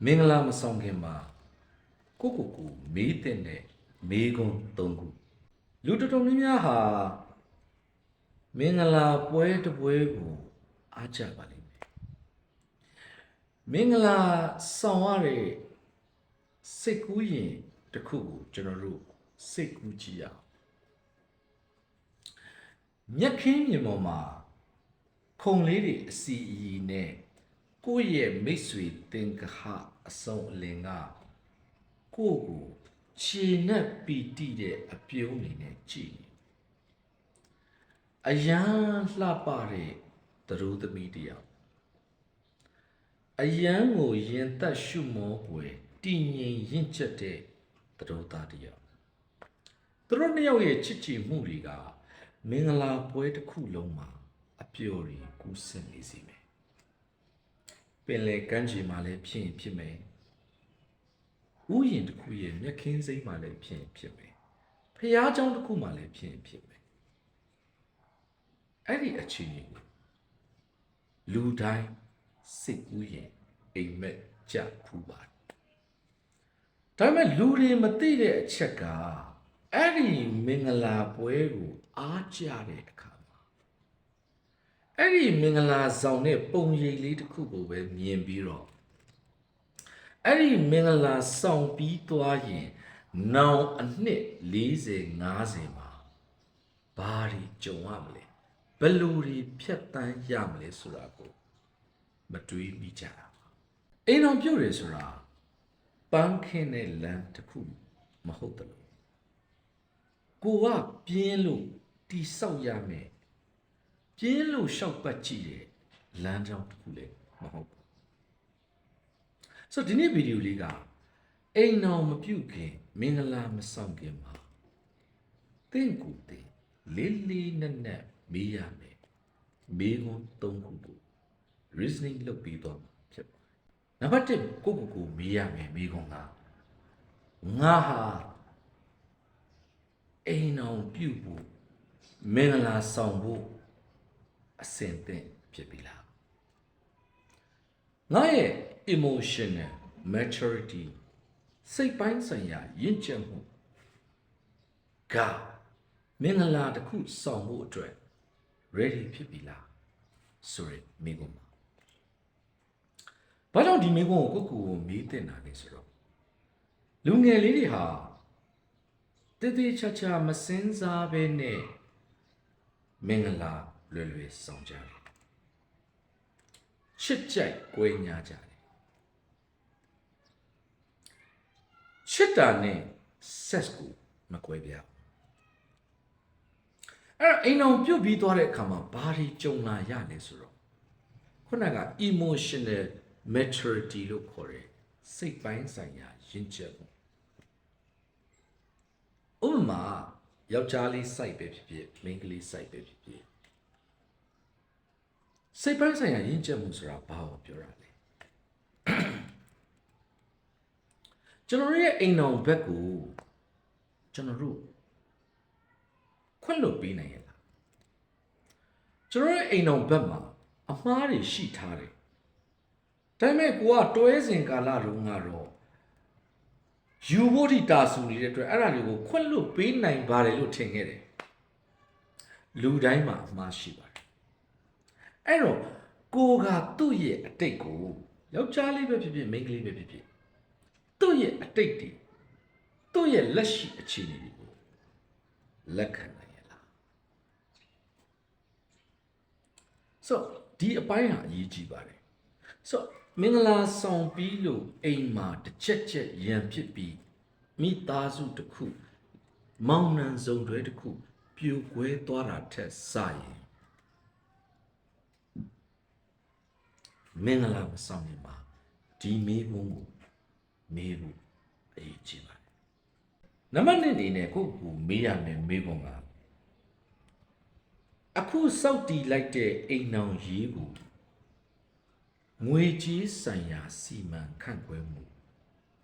မင်္ဂလာမဆောင်ခင်မှာကိုမေးတဲ့နဲ့မေးခွန်း၃ခုလူတော်တော်များများဟာမင်္ဂလာပွဲတစ်ပွဲကိုအားကြပါလိမ့်မယ်မင်္ဂလာဆောင်ရတဲ့စိတ်ကူးရင်တစ်ခုကိုကျွန်တော်တို့စိတ်ကူးကြည့်ရအောင်မြက်ခင်းမြေပေါ်မှာခုံလေးတွေအစီအီနဲ့ကိုယ့်ရဲ့မိတ်ဆွေတင်ကဟအဆုံးအလင်ကကိုယ့်ကိုခြေနဲ့ပီတိတဲ့အပြုံးနေနဲ့ကြည့်အယံလှပတဲ့သရိုးသမီးတယောက်အယံကိုရင်သက်ရှုမောပွေတည်ငြိမ်ရင့်ကျက်တဲ့သရိုးသားတယောက်သူတို့နှစ်ယောက်ရဲ့ချစ်ကြည်မှုတွေကမင်္ဂလာပွဲတစ်ခုလုံးမှာအပျော်တွေကူးစက်နေစေမယ်ပင်လေကမ်းခြေမှာလည်းဖြစ်မယ်ဥယျာဉ်တစ်ခုရဲ့မြက်ခင်းစိမ်းမှာလည်းဖြစ်မယ်ဖျားเจ้าတစ်ခုမှာလည်းဖြစ်မယ်အဲ့ဒီအခြေအနေကိုလူတိုင်းစိတ်ကူးရင်အိမ်မက်ကြဖူးပါတယ်ဒါပေမဲ့လူတွေမသိတဲ့အချက်ကအဲ့ဒီမင်္ဂလာပွဲကိုအားကြတဲ့အခါမှာအဲ့ဒီမင်္ဂလာဆောင်တဲ့ပုံရိပ်လေးတစ်ခုကိုပဲမြင်ပြီးတော့အဲ့ဒီမင်္ဂလာဆောင်ပြီးသွားရင်နောင်အနှစ်40 50မှာဘာတွေကြုံရမလဲဘယ်လိုတွေဖြတ်တန်းရမလဲဆိုတာကိုမတွေးမိကြတာအိမ်တော်ပြုတ်တယ်ဆိုတာပန်းခင်းတဲ့လမ်းတစ်ခုမဟုတ်တယ်လို့ကိုကပြင်းလို့တိဆောက်ရမယ်ပြင်းလို့ရှောက်ပတ်ကြည့်တဲ့လမ်းကြောင်းတစ်ခုလည်းမဟုတ်ဘူးဆိုတော့ဒီနေ့ဗီဒီယိုလေးကအိမ်တော်မပြုတ်ခင်မင်္ဂလာမဆောင်ခင်မှာတင့်ကိုတင်လေးနက်မေးရမယ်မေးခွန်း၃ခုကို reasoning လုပ်ပြီးတော့ဖြစ်ပါတယ်နံပါတ်1ကိုမေးရမယ်မေးခွန်းကငါဟာအိမ်တော်ပြုတ်ဖို့မင်္ဂလာဆောင်ဖို့အဆင်သင့်ဖြစ်ပြီလားငါရဲ့ emotional maturity စိတ်ပိုင်းဆိုင်ရာရင့်ကျက်မှုကမင်္ဂလာတစ်ခုဆောင်ဖို့အတွက် ready ဖြစ်ပြီလားဆိုရယ်မိကုံပါဘာကြောင့်ဒီမိကုံကိုကိုမေးတင်တာလဲဆိုတော့လူငယ်လေးတွေဟာတည်တည်ချာချာမစင်စားဘဲနဲ့မင်္ဂလာလွယ်ဆောင်ကြတယ်ချစ်ကြိုက်ကွဲညားကြတယ်ချစ်တာနဲ့ sex ကိုမကွဲပြားအဲ့အိမ်အောင်ပြုတ်ပြီးသွားတဲ့အခါမှာဘာတွေကြုံလာရလဲဆိုတော့ခုနက emotional maturity လို့ခေါ်တဲ့စိတ်ပိုင်းဆိုင်ရာရင့်ကျက်မှုဥပမာယောက်ျားလေးစိုက်ပဲဖြစ်မိန်းကလေးစိုက်ပဲဖြစ်စိတ်ပိုင်းဆိုင်ရာရင့်ကျက်မှုဆိုတာဘာကိုပြောတာလဲကျွန်တော်ရဲ့အိမ်တော်ဘက်ကိုကျွန်တော်တို့ခွင့်လွှတ်ပေးနိုင်ရလားကျွန်တော်ရဲ့အိမ်တော်ဘက်မှာအမှားတွေရှိထားတယ်ဒါပေမဲ့ကိုကတွဲစဉ်ကာလတုန်းကတော့ယူဖို့တိတာဆူနေတဲ့အတွက်အဲ့ဒါတွေကိုခွင့်လွှတ်ပေးနိုင်ပါတယ်လို့ထင်ခဲ့တယ်လူတိုင်းမှာအမှားရှိပါတယ်အဲ့တော့ကိုကသူ့ရဲ့အတိတ်ကိုယောက်ျားလေးပဲဖြစ်ဖြစ်မိန်းကလေးပဲဖြစ်ဖြစ်သူ့ရဲ့အတိတ်တွေသူ့ရဲ့လက်ရှိအခြေအနေတွေကိုလက်ခံနိုင်ရလားဆိုဒီအပိုင်းဟာအရေးကြီးပါတယ်ဆိုမင်္ဂလာဆောင်ပြီးလို့အိမ်မှာတစ်ချက်ရံဖြစ်ပြီးမိသားစုတစ်ခုမောင်နှံစုံတွဲတစ်ခုပြိုကွဲသွားတာထက်စရင်မင်္ဂလာမဆောင်ရင်ပါဒီမေးခွန်းကိုမေးဖို့အရေးကြီးပါတယ်နံပါတ်1အနေနဲ့ကိုမေးရမယ်မေးခွန်းကအခုစောက်တီလိုက်တဲ့အိမ်နောင်ရေးကိုငွေကြေးဆိုင်ရာစီမံခန့်ခွဲမှု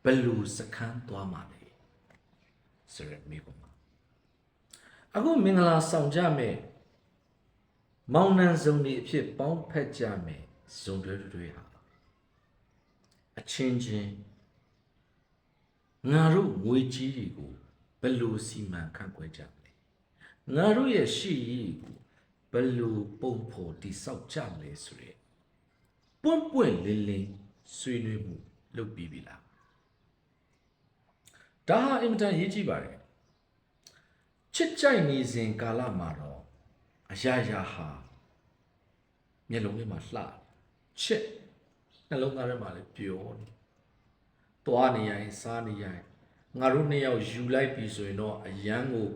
ဘယ်လိုစခန်းသွားမှာလဲဆိုရယ်မေးခွန်းပါအခုမင်္ဂလာဆောင်ကြမယ်မောင်နှံစုံတွေအဖြစ်ပေါင်းဖက်ကြမယ်ဇုံတွေဟာ အချင်းချင်းငါတို့ငွေကြီးတွေကိုဘယ်လိုစီမံခန့်ခွဲကြမလဲငါတို့ရဲ့ရှိရည်ကိုဘယ်လိုပုံဖော်တိဆောက်ကြမလဲဆိုရဲပွန့်ပွန့်လင်းလင်းဆွေးနွေးမှုလုပ်ပြီးပြီလားဒါဟာအင်မတန်ရေးကြည့်ပါတယ်ချစ်ကြိုက်နေစဉ်ကာလမှာတော့အရာရာဟာမျက်လုံးလေးမှာလှချစ်နှလုံးသားထဲမှာလည်းပျော်နေသွားနေရင်စားနေရင်ငါတို့နှစ်ယောက်ယူလိုက်ပြီဆိုရင်တော့အရန်ကို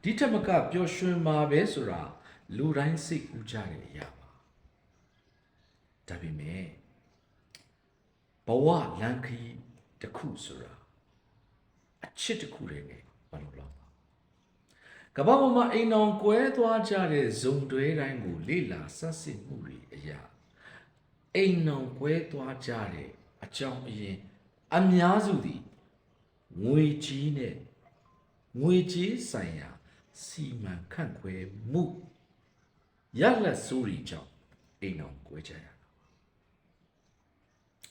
ဒီထက်မကပျော်ရွှင်မှာပဲဆိုတာလူတိုင်းစိတ်ကူးကြတဲ့အရာပါဒါပေမဲ့ဘဝလမ်းခရီးတစ်ခုဆိုတာအချစ်တစ်ခုတည်းနဲ့မလို့တော့ကမ္ဘာပေါ်မှာအိမ်အောင်ကွဲသွားကြတဲ့ဇုံတွဲတိုင်းကိုလေ့လာဆန်းစစ်မှုတွေအရာအိမ်အောင်ကွဲသွားကြတဲ့အကြောင်းအရင်အများစုသည်ငွေကြီးနဲ့ငွေကြီးဆိုင်ရာစီမံခန့်ခွဲမှုရလက်စိုးရီကြောင့်အိမ်အောင်ကွဲကြရတာ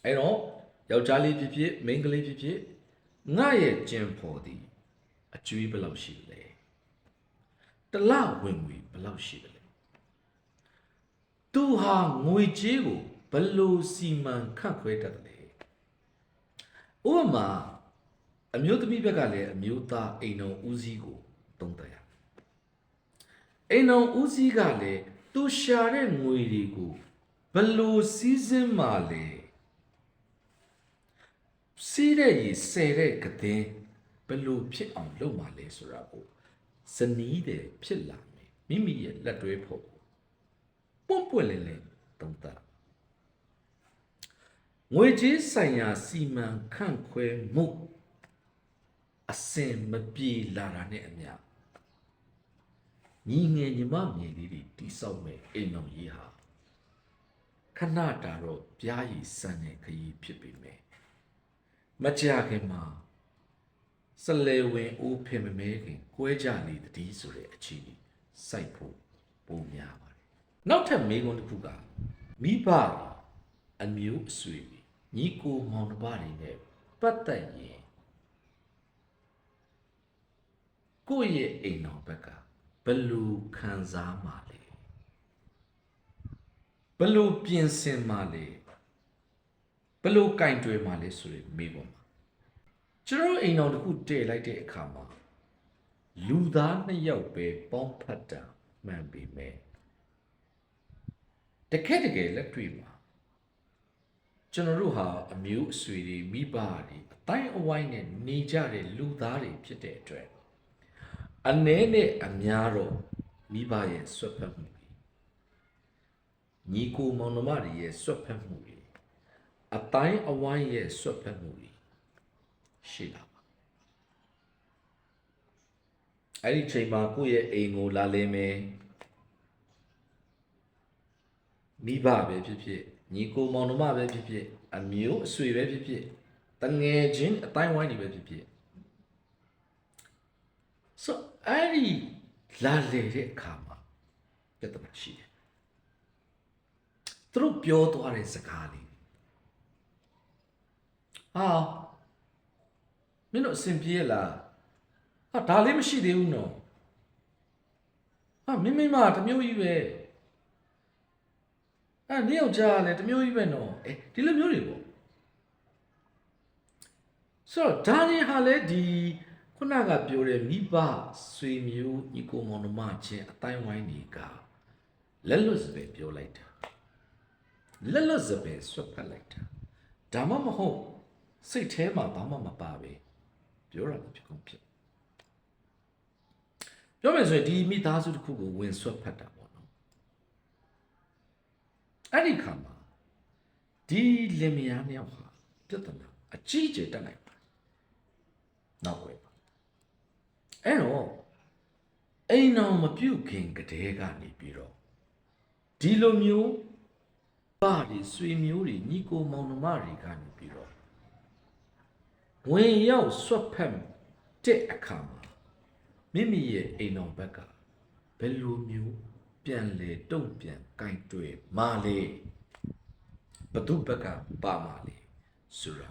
အဲ့တော့ယောက်ျားလေးဖြစ်ဖြစ်မိန်းကလေးဖြစ်ဖြစ်ငါရဲ့ကျင်ဖော်သည်အကျွေးဘယ်လောက်ရှိလဲတလဝင်ငွေဘယ်လောက်ရှိလဲသူဟာငွေကြေးကိုဘယ်လိုစီမံခန့်ခွဲတတ်တယ်ဥပမာအမျိုးသမီးဘက်ကလည်းအမျိုးသားအိမ်တော်ဦးစီးကိုသုံးသပ်ရအိမ်တော်ဦးစီးကလည်းသူရှာတဲ့ငွေတွေကိုဘယ်လိုစီးစင်းမှလဲစီးတဲ့ရေဆယ်တဲ့ကတဲ့ဘယ်လိုဖြစ်အောင်လုပ်မှလဲဆိုတာကိုဇနီးတဲ့ဖြစ်လာမယ်မိမိရဲ့လက်တွဲဖို့ပွန့်ပွန့်လင်းလင်းသုံးသပ်ငွေကြေးဆိုင်ရာစီမံခန့်ခွဲမှုအစင်မပြေလာတာနဲ့အမျှညီငယ်ညီမငယ်လေးတွေတိဆောက်မဲ့အိမ်တော်ကြီးဟာခဏတာတော့ပြားရည်စမ်းတဲ့ခရီးဖြစ်ပေမဲ့မကြာခင်မှာစလဲဝင်အိုးဖင်မမဲခင်ကွဲကြလေတည်းဆိုတဲ့အခြေအနေစိုက်ဖို့ပုံများပါတယ်နောက်ထပ်မေးခွန်းတစ်ခုကမိဘအမျိုးအဆွေညီကိုမောင်နှမတွေနဲ့ပတ်သက်ရင်ကိုယ့်ရဲ့အိမ်တော်ဘက်ကဘယ်လိုခံစားမှလဲဘယ်လိုပြင်ဆင်မှလဲဘယ်လိုကင်တွယ်မှလဲဆိုရမိပေါ်မှာကျွန်တော်အိမ်တော်တစ်ခုတည်လိုက်တဲ့အခါမှာလူသားနှစ်ယောက်ပဲပေါင်းဖတ်တာမှန်ပေမဲ့တကယ်လက်တွေ့မှာကျွန်တော်တို့ဟာအမျိုးအဆွေတွေမိဘတွေအတိုင်းအဝိုင်းနဲ့နေကြတဲ့လူသားတွေဖြစ်တဲ့အတွက်အနည်းနဲ့အများတော့မိဘရဲ့ဆွတ်ဖက်မှုတွေညီကိုမောင်နှမတွေရဲ့ဆွတ်ဖက်မှုတွေအတိုင်းအဝိုင်းရဲ့ဆွတ်ဖက်မှုတွေရှိလာပါအဲ့ဒီချိန်မှာကိုယ့်ရဲ့အိမ်ကိုလာလဲမယ်မိဘပဲဖြစ်ဖြစ်ညီကိုမောင်နှမပဲဖြစ်ဖြစ်အမျိုးအဆွေပဲဖြစ်ဖြစ်တငယ်ချင်းအတိုင်းဝိုင်းတွေပဲဖြစ်ဖြစ်ဆိုအဲ့ဒီလာလေတဲ့အခါမှာပြဿနာရှိတယ်သူတို့ပြောသွားတဲ့စကားလေးဟာမင်းတို့အဆင်ပြေလားဟာဒါလေးမရှိသေးဘူးနော်ဟာမင်းမတမျိုးကြီးပဲအဲ့နေယောက်ျားလည်းတမျိုးကြီးပဲနော်ဒီလိုမျိုးတွေပေါ့ဆိုတော့ဒါတွေဟာလည်းဒီခုနကပြောတဲ့မိဘဆွေမျိုးညီကိုမောင်နှမချင်းအတိုင်းဝိုင်းတွေကလက်လွတ်စပယ်ပြောလိုက်တာလက်လွတ်စပယ်ဆွတ်ဖက်လိုက်တာဒါမှမဟုတ်စိတ်ထဲမှာဘာမှမပါပဲပြောရမှာဖြစ်ကုန်ဖြစ်ပြောမယ်ဆိုရင်ဒီမိသားစုတစ်ခုကိုဝင်ဆွတ်ဖက်တာပေါ့နော်အဲ့ဒီခါမှာဒီလင်မယားနှစ်ယောက်ဟာပြဿနာအကြီးကျယ်တက်နိုင်ပါနောက်ွယ်ပါအဲ့တော့အိမ်အောင်မပြုတ်ခင်ကတည်းကနေပြီးတော့ဒီလိုမျိုးပါတွေဆွေမျိုးတွေညီကိုမောင်နှမတွေကနေပြီးတော့ဝင်ရောက်ဆွတ်ဖက်တဲ့အခါမှာမိမိရဲ့အိမ်အောင်ဘက်ကဘယ်လိုမျိုးပြန်လေတုံ့ပြန်ကင်တွေ့မာလေဘသူဘက်ကပါမာလေ ဆိုတာ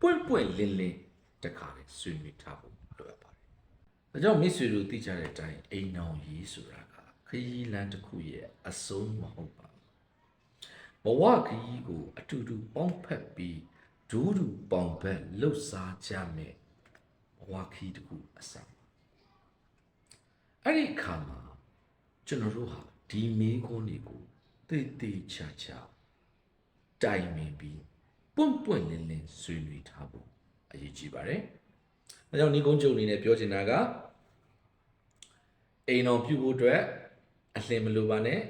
ပွင့်ပွင့်လင်းလင်းတခါလေဆွေးနွေးထားဖို့လိုအပ်ပါတယ်။ဒါကြောင့်မိတ်ဆွေတို့သိကြတဲ့အတိုင်းအိမ်အောင်ရေးဆိုတာကခရီးလမ်းတစ်ခုရဲ့အဆုံးမဟုတ်ပါဘူး။ဘဝခရီးကိုအတူတူပေါင်းဖက်ပြီးဒူးဒူပေါင်ဘက်လှုပ်ရှားကြမယ်ဘဝခရီးတစ်ခုအစအဲ့ဒီအခါမှာကျွန်တော်တို့ဟာဒီမေးခွန်းတွေကိုတေးသေးချာချာတိုင်ပင်ပြီးပွန့်ပွန့်လင်းလင်းဆွေးနွေးထားဖို့အရေးကြီးပါတယ်။ဒါကြောင့်ဒီကုန်းချုပ်အနေနဲ့ပြောချင်တာကအိမ်တော်ပြုဖို့အတွက်အလင်းမလိုပါနဲ့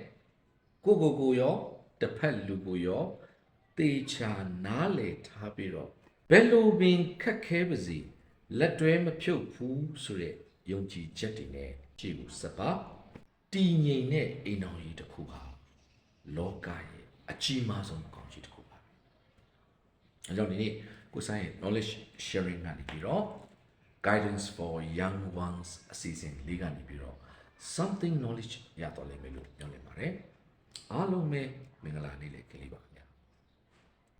ကိုရောတစ်ဖက်လူကိုရောတေချာနားလေထားပြီးတော့ဘယ်လိုပင်ခက်ခဲပါစေလက်တွဲမဖြုတ်ဘူးဆိုတဲ့ယုံကြည်ချက်တွေနဲ့ကြည့်ဖို့စပါတည်ငြိမ်တဲ့အိမ်တော်ကြီးတစ်ခုဟာလောကရဲ့အကြီးမားဆုံးအကောင်းကြီးတစ်ခုပါ။အဲကြောင့်ဒီနေ့ကိုဆိုင်ရဲ့ knowledge sharing ကနေပြီးတော့ guidance for young ones အစီအစဉ်လေးကနေပြီးတော့ something knowledge ရတော့လိမ့်မယ်လို့ပြောနေပါတယ်။အားလုံးပဲမင်္ဂလာနေ့လေးခင်လေးပါ